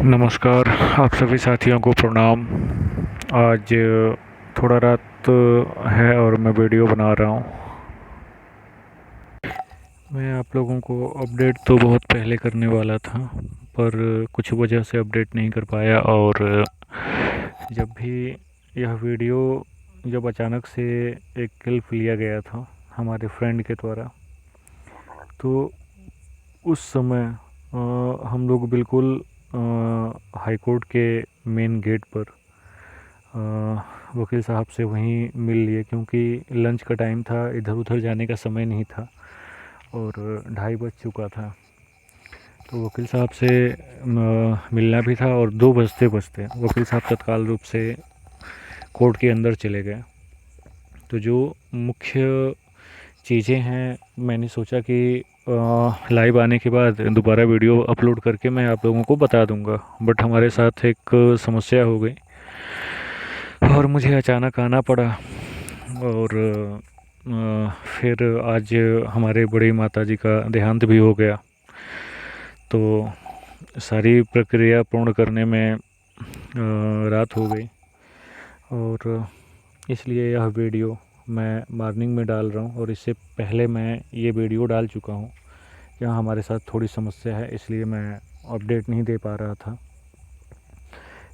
नमस्कार। आप सभी साथियों को प्रणाम। आज थोड़ा रात है और मैं वीडियो बना रहा हूँ। मैं आप लोगों को अपडेट तो बहुत पहले करने वाला था, पर कुछ वजह से अपडेट नहीं कर पाया। और जब भी यह वीडियो जब अचानक से एक क्लिप लिया गया था हमारे फ्रेंड के द्वारा, तो उस समय हम लोग बिल्कुल हाई कोर्ट के मेन गेट पर वकील साहब से वहीं मिल लिए, क्योंकि लंच का टाइम था, इधर उधर जाने का समय नहीं था और 2:30 बज चुका था। तो वकील साहब से मिलना भी था और 2 बजते बजते वकील साहब तत्काल रूप से कोर्ट के अंदर चले गए। तो जो मुख्य चीज़ें हैं, मैंने सोचा कि लाइव आने के बाद दोबारा वीडियो अपलोड करके मैं आप लोगों को बता दूंगा, बट हमारे साथ एक समस्या हो गई और मुझे अचानक आना पड़ा। और फिर आज हमारे बड़ी माता जी का देहांत भी हो गया, तो सारी प्रक्रिया पूर्ण करने में रात हो गई। और इसलिए यह वीडियो मैं मॉर्निंग में डाल रहा हूँ, और इससे पहले मैं ये वीडियो डाल चुका हूँ। यहाँ हमारे साथ थोड़ी समस्या है, इसलिए मैं अपडेट नहीं दे पा रहा था।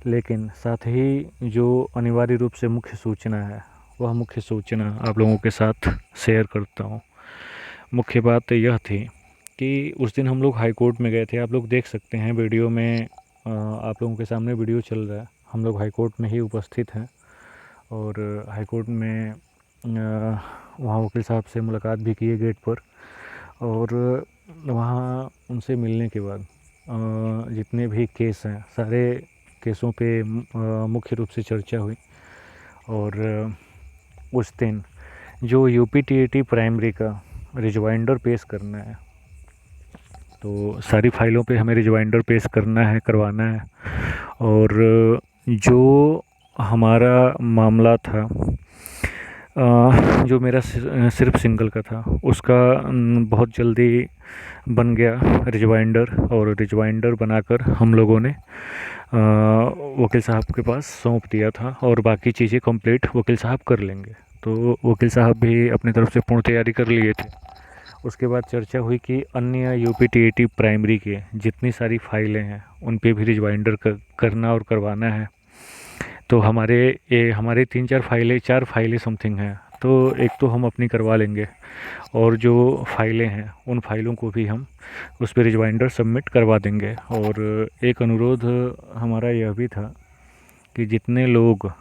लेकिन साथ ही जो अनिवार्य रूप से मुख्य सूचना है, वह मुख्य सूचना आप लोगों के साथ शेयर करता हूँ। मुख्य बात यह थी कि उस दिन हम लोग हाई कोर्ट में गए थे। आप लोग देख सकते हैं वीडियो में, आप लोगों के सामने वीडियो चल रहा है। हम लोग हाई कोर्ट में ही उपस्थित हैं और हाई कोर्ट में वहाँ वकील साहब से मुलाकात भी किए गेट पर। और वहाँ उनसे मिलने के बाद जितने भी केस हैं, सारे केसों पे मुख्य रूप से चर्चा हुई। और उस दिन जो यूपीटीएटी प्राइमरी का रिजवाइंडर पेश करना है, तो सारी फाइलों पे हमें रिजवाइंडर पेश करना है, करवाना है। और जो हमारा मामला था, जो मेरा सिर्फ सिंगल का था, उसका बहुत जल्दी बन गया रिजवाइंडर। और रिजवाइंडर बनाकर हम लोगों ने वकील साहब के पास सौंप दिया था, और बाकी चीज़ें कंप्लीट वकील साहब कर लेंगे। तो वकील साहब भी अपनी तरफ से पूर्ण तैयारी कर लिए थे। उसके बाद चर्चा हुई कि अन्य यूपीटीएटी प्राइमरी के जितनी सारी फाइलें हैं, उन पे भी रिजवाइंडर करना और करवाना है। तो हमारे 4 फाइलें समथिंग हैं, तो एक तो हम अपनी करवा लेंगे, और जो फाइलें हैं उन फाइलों को भी हम उस पर रिजवाइंडर सबमिट करवा देंगे। और एक अनुरोध हमारा यह भी था कि जितने लोग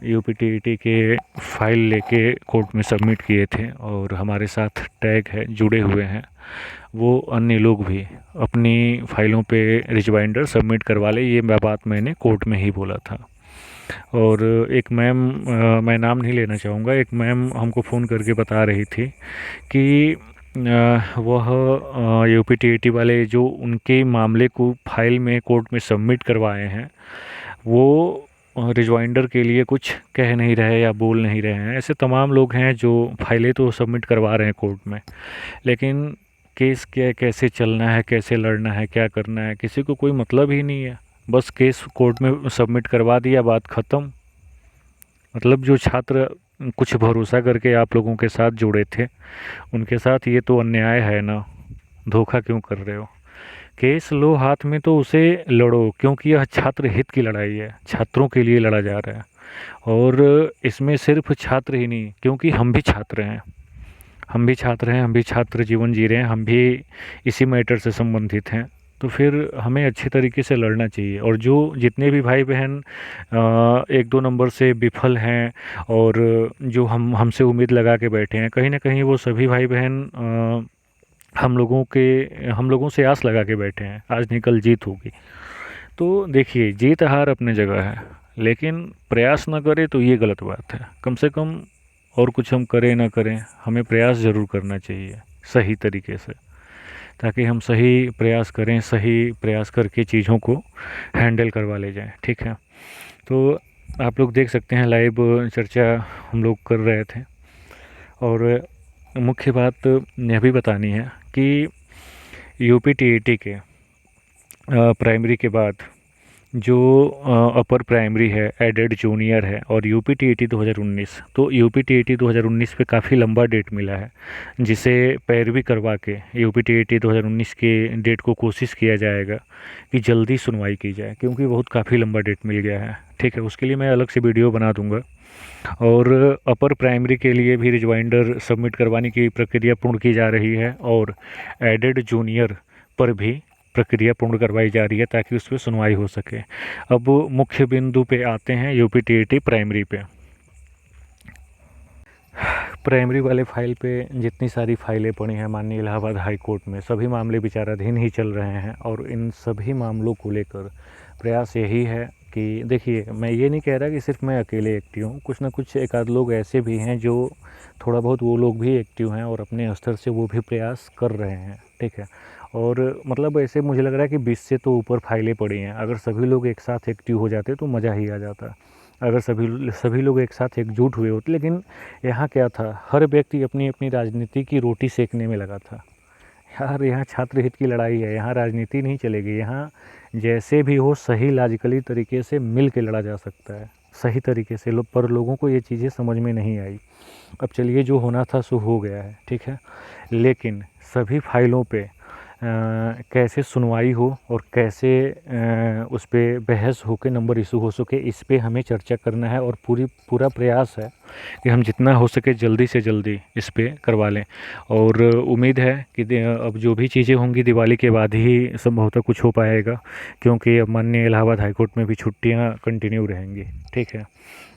यूपीटीईटी के फाइल लेके कोर्ट में सबमिट किए थे और हमारे साथ टैग है, जुड़े हुए हैं, वो अन्य लोग भी अपनी फाइलों पे रिजवाइंडर सबमिट करवा ले। ये बात मैंने कोर्ट में ही बोला था। और एक मैम, मैं नाम नहीं लेना चाहूँगा, एक मैम हमको फ़ोन करके बता रही थी कि वह यूपीटीईटी वाले जो उनके मामले को फाइल में कोर्ट में सबमिट करवाए हैं, वो रिजवाइंडर के लिए कुछ कह नहीं रहे या बोल नहीं रहे हैं। ऐसे तमाम लोग हैं जो फाइलें तो सबमिट करवा रहे हैं कोर्ट में, लेकिन केस क्या, कैसे चलना है, कैसे लड़ना है, क्या करना है, किसी को कोई मतलब ही नहीं है। बस केस कोर्ट में सबमिट करवा दिया, बात ख़त्म। मतलब जो छात्र कुछ भरोसा करके आप लोगों के साथ जुड़े थे, उनके साथ ये तो अन्याय है ना। धोखा क्यों कर रहे हो? केस लो हाथ में तो उसे लड़ो, क्योंकि यह छात्र हित की लड़ाई है, छात्रों के लिए लड़ा जा रहा है। और इसमें सिर्फ छात्र ही नहीं, क्योंकि हम भी छात्र हैं, हम भी छात्र जीवन जी रहे हैं, हम भी इसी मैटर से संबंधित हैं। तो फिर हमें अच्छे तरीके से लड़ना चाहिए। और जो जितने भी भाई बहन 1-2 नंबर से विफल हैं और जो हमसे उम्मीद लगा के बैठे हैं, कहीं ना कहीं वो सभी भाई बहन हम लोगों से आस लगा के बैठे हैं, आज नहीं कल जीत होगी। तो देखिए, जीत हार अपने जगह है, लेकिन प्रयास ना करें तो ये गलत बात है। कम से कम और कुछ हम करें ना करें, हमें प्रयास ज़रूर करना चाहिए सही तरीके से, ताकि हम सही प्रयास करें, सही प्रयास करके चीज़ों को हैंडल करवा ले जाएं। ठीक है? तो आप लोग देख सकते हैं लाइव चर्चा हम लोग कर रहे थे। और मुख्य बात यह भी बतानी है कि यूपीटीईटी के प्राइमरी के बाद जो अपर प्राइमरी है, एडेड जूनियर है और यूपीटीईटी 2019, तो यूपीटीईटी 2019 पे काफ़ी लंबा डेट मिला है, जिसे पैरवी करवा के यूपीटीईटी 2019 के डेट को कोशिश किया जाएगा कि जल्दी सुनवाई की जाए, क्योंकि बहुत काफ़ी लंबा डेट मिल गया है। ठीक है, उसके लिए मैं अलग से वीडियो बना दूंगा। और अपर प्राइमरी के लिए भी रिजवाइंडर सबमिट करवाने की प्रक्रिया पूर्ण की जा रही है और एडेड जूनियर पर भी प्रक्रिया पूर्ण करवाई जा रही है ताकि उस पर सुनवाई हो सके। अब मुख्य बिंदु पे आते हैं, यूपीटीईटी प्राइमरी पे। प्राइमरी वाले फाइल पे जितनी सारी फाइलें पड़ी हैं माननीय इलाहाबाद हाई कोर्ट में, सभी मामले विचाराधीन ही चल रहे हैं और इन सभी मामलों को लेकर प्रयास यही है कि देखिए, मैं ये नहीं कह रहा कि सिर्फ मैं अकेले एक्टिव हूँ, कुछ ना कुछ एक आध लोग ऐसे भी हैं जो थोड़ा बहुत वो लोग भी एक्टिव हैं और अपने स्तर से वो भी प्रयास कर रहे हैं। ठीक है, और मतलब ऐसे मुझे लग रहा है कि 20 से तो ऊपर फाइलें पड़ी हैं। अगर सभी लोग एक साथ एक्टिव हो जाते तो मज़ा ही आ जाता, अगर सभी लोग एक साथ एकजुट हुए होते। लेकिन यहाँ क्या था, हर व्यक्ति अपनी अपनी राजनीति की रोटी सेकने में लगा था। यार, यहाँ छात्र हित की लड़ाई है, यहाँ राजनीति नहीं चलेगी। यहाँ जैसे भी हो सही लॉजिकली तरीके से मिल के लड़ा जा सकता है, सही तरीके से। पर लोगों को ये चीज़ें समझ में नहीं आई। अब चलिए, जो होना था सो हो गया है, ठीक है। लेकिन सभी फाइलों पे कैसे सुनवाई हो और कैसे उस पर बहस होकर नंबर इशू हो सके, इस पे हमें चर्चा करना है और पूरा प्रयास है कि हम जितना हो सके जल्दी से जल्दी इस पे करवा लें। और उम्मीद है कि अब जो भी चीज़ें होंगी दिवाली के बाद ही संभवतः कुछ हो पाएगा, क्योंकि अब माननीय इलाहाबाद हाईकोर्ट में भी छुट्टियां कंटिन्यू रहेंगी। ठीक है,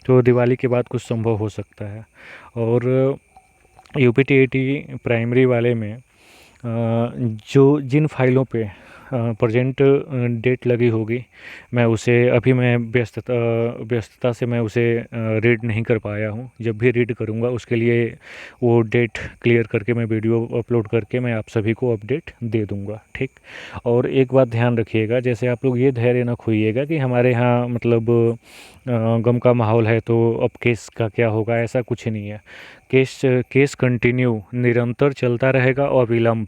तो दिवाली के बाद कुछ संभव हो सकता है। और यूपीटीईटी प्राइमरी वाले में जो जिन फाइलों पे प्रेजेंट डेट लगी होगी, मैं उसे अभी मैं व्यस्तता से मैं उसे रीड नहीं कर पाया हूँ। जब भी रीड करूँगा उसके लिए वो डेट क्लियर करके मैं वीडियो अपलोड करके मैं आप सभी को अपडेट दे दूँगा। ठीक, और एक बात ध्यान रखिएगा, जैसे आप लोग ये धैर्य न खोइएगा कि हमारे यहाँ मतलब गम का माहौल है तो अब केस का क्या होगा, ऐसा कुछ नहीं है। केस कंटिन्यू निरंतर चलता रहेगा और विलंब।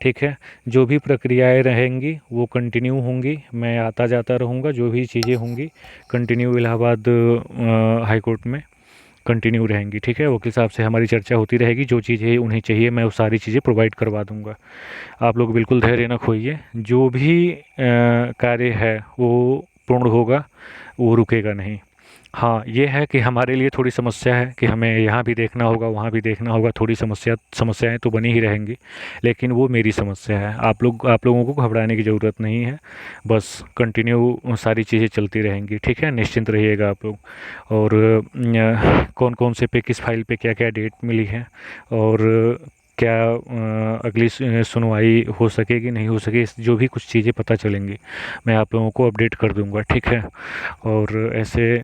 ठीक है, जो भी प्रक्रियाएं रहेंगी वो कंटिन्यू होंगी, मैं आता जाता रहूँगा, जो भी चीज़ें होंगी कंटिन्यू इलाहाबाद हाई कोर्ट में कंटिन्यू रहेंगी। ठीक है, वकील साहब से हमारी चर्चा होती रहेगी, जो चीज़ें उन्हें चाहिए मैं वो सारी चीज़ें प्रोवाइड करवा दूँगा। आप लोग बिल्कुल धैर्य न खोइए, जो भी कार्य है वो पूर्ण होगा, वो रुकेगा नहीं। हाँ, ये है कि हमारे लिए थोड़ी समस्या है कि हमें यहाँ भी देखना होगा, वहाँ भी देखना होगा, थोड़ी समस्याएं तो बनी ही रहेंगी, लेकिन वो मेरी समस्या है। आप लोगों को घबराने की ज़रूरत नहीं है, बस कंटिन्यू सारी चीज़ें चलती रहेंगी। ठीक है, निश्चिंत रहिएगा आप लोग। और कौन कौन से पे किस फाइल पे क्या क्या डेट मिली है और क्या अगली सुनवाई हो सकेगी नहीं हो सके, जो भी कुछ चीज़ें पता चलेंगी मैं आप लोगों को अपडेट कर दूंगा। ठीक है, और ऐसे